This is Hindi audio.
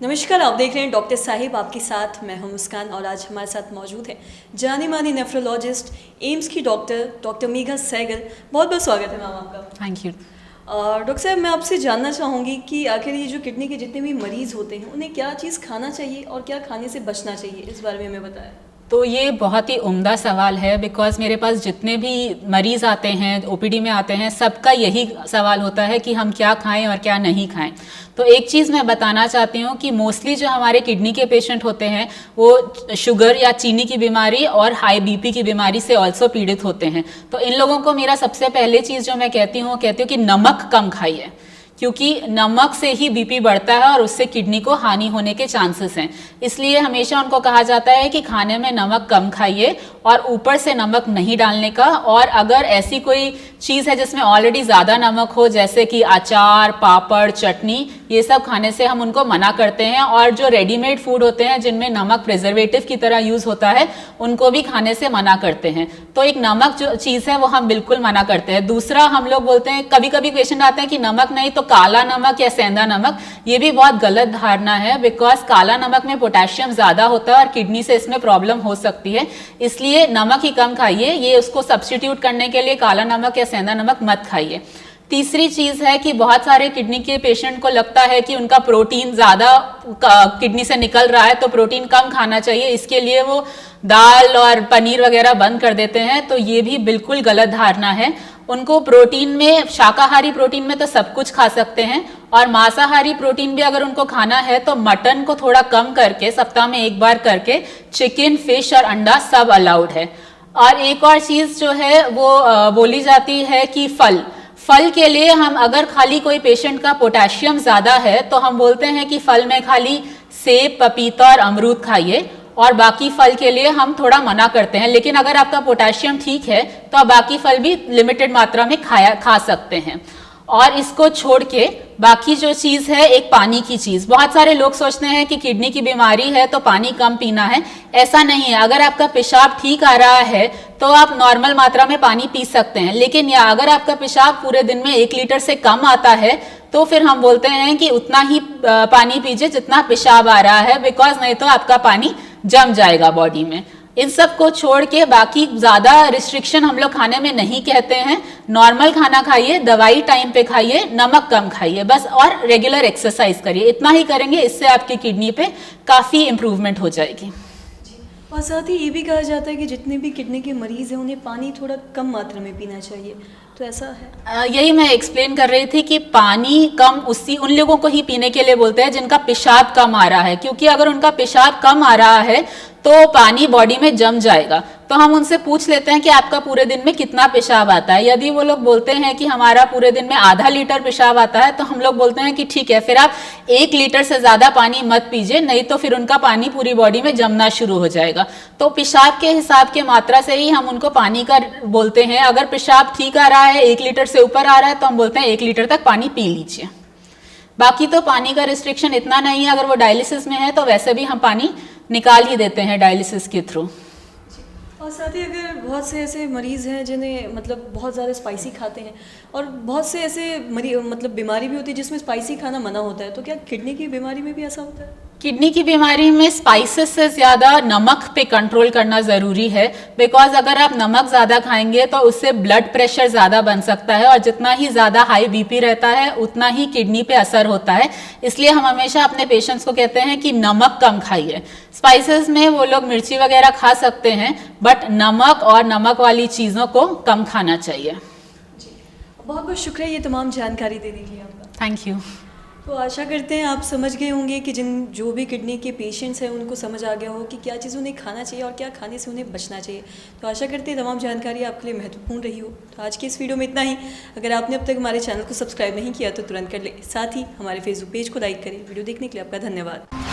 नमस्कार, आप देख रहे हैं डॉक्टर साहिब, आपके साथ मैं हूं मुस्कान और आज हमारे साथ मौजूद है जानी मानी नेफ्रोलॉजिस्ट एम्स की डॉक्टर मेघा सहगल। बहुत बहुत स्वागत है मैम आपका। Thank you. डॉक्टर साहब, मैं आपसे जानना चाहूँगी कि आखिर ये जो किडनी के जितने भी मरीज़ होते हैं उन्हें क्या चीज़ खाना चाहिए और क्या खाने से बचना चाहिए, इस बारे में हमें बताएं। तो ये बहुत ही उम्दा सवाल है बिकॉज मेरे पास जितने भी मरीज़ आते हैं, ओपीडी में आते हैं, सबका यही सवाल होता है कि हम क्या खाएं और क्या नहीं खाएं। तो एक चीज़ मैं बताना चाहती हूँ कि मोस्टली जो हमारे किडनी के पेशेंट होते हैं वो शुगर या चीनी की बीमारी और हाई बीपी की बीमारी से ऑल्सो पीड़ित होते हैं। तो इन लोगों को मेरा सबसे पहले चीज़ जो मैं कहती हूँ कि नमक कम खाइए, क्योंकि नमक से ही बीपी बढ़ता है और उससे किडनी को हानि होने के चांसेस हैं। इसलिए हमेशा उनको कहा जाता है कि खाने में नमक कम खाइए और ऊपर से नमक नहीं डालने का। और अगर ऐसी कोई चीज़ है जिसमें ऑलरेडी ज़्यादा नमक हो, जैसे कि अचार, पापड़, चटनी, ये सब खाने से हम उनको मना करते हैं। और जो रेडीमेड फूड होते हैं जिनमें नमक प्रिजर्वेटिव की तरह यूज़ होता है, उनको भी खाने से मना करते हैं। तो एक नमक जो चीज़ है वो हम बिल्कुल मना करते हैं। दूसरा, हम लोग बोलते हैं, कभी कभी पेशेंट आते हैं कि नमक नहीं तो काला नमक या सेंधा नमक। ये भी बहुत गलत धारणा है बिकॉज काला नमक में पोटेशियम ज़्यादा होता है और किडनी से इसमें प्रॉब्लम हो सकती है। इसलिए नमक ही कम खाइए, ये उसको सब्स्टिट्यूट करने के लिए काला नमक या सेंधा नमक मत खाइए। तीसरी चीज़ है कि बहुत सारे किडनी के पेशेंट को लगता है कि उनका प्रोटीन ज़्यादा किडनी से निकल रहा है तो प्रोटीन कम खाना चाहिए, इसके लिए वो दाल और पनीर वगैरह बंद कर देते हैं। तो ये भी बिल्कुल गलत धारणा है। उनको प्रोटीन में, शाकाहारी प्रोटीन में तो सब कुछ खा सकते हैं और मांसाहारी प्रोटीन भी अगर उनको खाना है तो मटन को थोड़ा कम करके सप्ताह में एक बार करके चिकन, फिश और अंडा सब अलाउड है। और एक और चीज़ जो है वो बोली जाती है कि फल के लिए हम, अगर खाली कोई पेशेंट का पोटेशियम ज़्यादा है तो हम बोलते हैं कि फल में खाली सेब, पपीता और अमरूद खाइए और बाकी फल के लिए हम थोड़ा मना करते हैं। लेकिन अगर आपका पोटेशियम ठीक है तो आप बाकी फल भी लिमिटेड मात्रा में खा सकते हैं। और इसको छोड़ के बाकी जो चीज़ है, एक पानी की चीज़, बहुत सारे लोग सोचते हैं कि किडनी की बीमारी है तो पानी कम पीना है। ऐसा नहीं है। अगर आपका पेशाब ठीक आ रहा है तो आप नॉर्मल मात्रा में पानी पी सकते हैं, लेकिन या अगर आपका पेशाब पूरे दिन में 1 लीटर से कम आता है तो फिर हम बोलते हैं कि उतना ही पानी पीजिए जितना पेशाब आ रहा है, बिकॉज नहीं तो आपका पानी जम जाएगा बॉडी में। इन सब को छोड़ के बाकी ज़्यादा रिस्ट्रिक्शन हम लोग खाने में नहीं कहते हैं। नॉर्मल खाना खाइए, दवाई टाइम पे खाइए, नमक कम खाइए बस, और रेगुलर एक्सरसाइज करिए। इतना ही करेंगे, इससे आपकी किडनी पे काफ़ी इम्प्रूवमेंट हो जाएगी। और साथ ही ये भी कहा जाता है कि जितने भी किडनी के मरीज़ हैं उन्हें पानी थोड़ा कम मात्रा में पीना चाहिए, तो ऐसा है? यही मैं एक्सप्लेन कर रही थी कि पानी कम उन लोगों को ही पीने के लिए बोलते हैं जिनका पेशाब कम आ रहा है, क्योंकि अगर उनका पेशाब कम आ रहा है तो पानी बॉडी में जम जाएगा। तो हम उनसे पूछ लेते हैं कि आपका पूरे दिन में कितना पेशाब आता है। यदि वो लोग बोलते हैं कि हमारा पूरे दिन में आधा लीटर पेशाब आता है तो हम लोग बोलते हैं कि ठीक है, फिर आप 1 लीटर से ज़्यादा पानी मत पीजिए, नहीं तो फिर उनका पानी पूरी बॉडी में जमना शुरू हो जाएगा। तो पेशाब के हिसाब के मात्रा से ही हम उनको पानी का बोलते हैं। अगर पेशाब ठीक आ रहा है, 1 लीटर से ऊपर आ रहा है, तो हम बोलते हैं 1 लीटर तक पानी पी लीजिए। बाकी तो पानी का रिस्ट्रिक्शन इतना नहीं है। अगर वो डायलिसिस में है तो वैसे भी हम पानी निकाल ही देते हैं डायलिसिस के थ्रू। और साथ ही अगर बहुत से ऐसे मरीज़ हैं जिन्हें मतलब बहुत ज़्यादा स्पाइसी खाते हैं और बहुत से ऐसे बीमारी भी होती है जिसमें स्पाइसी खाना मना होता है, तो क्या किडनी की बीमारी में भी ऐसा होता है? किडनी की बीमारी में स्पाइसेस से ज़्यादा नमक पे कंट्रोल करना ज़रूरी है, बिकॉज अगर आप नमक ज़्यादा खाएंगे तो उससे ब्लड प्रेशर ज़्यादा बन सकता है और जितना ही ज़्यादा हाई बीपी रहता है उतना ही किडनी पे असर होता है। इसलिए हम हमेशा अपने पेशेंट्स को कहते हैं कि नमक कम खाइए। स्पाइसेस में वो लोग मिर्ची वगैरह खा सकते हैं, बट नमक और नमक वाली चीज़ों को कम खाना चाहिए। बहुत बहुत शुक्रिया ये तमाम जानकारी देने के लिए आपका। Thank you. तो आशा करते हैं आप समझ गए होंगे कि जो भी किडनी के पेशेंट्स हैं उनको समझ आ गया हो कि क्या चीज़ उन्हें खाना चाहिए और क्या खाने से उन्हें बचना चाहिए। तो आशा करते हैं तमाम जानकारी आपके लिए महत्वपूर्ण रही हो। तो आज की इस वीडियो में इतना ही। अगर आपने अब तक हमारे चैनल को सब्सक्राइब नहीं किया तो तुरंत कर ले, साथ ही हमारे फेसबुक पेज को लाइक करें। वीडियो देखने के लिए आपका धन्यवाद।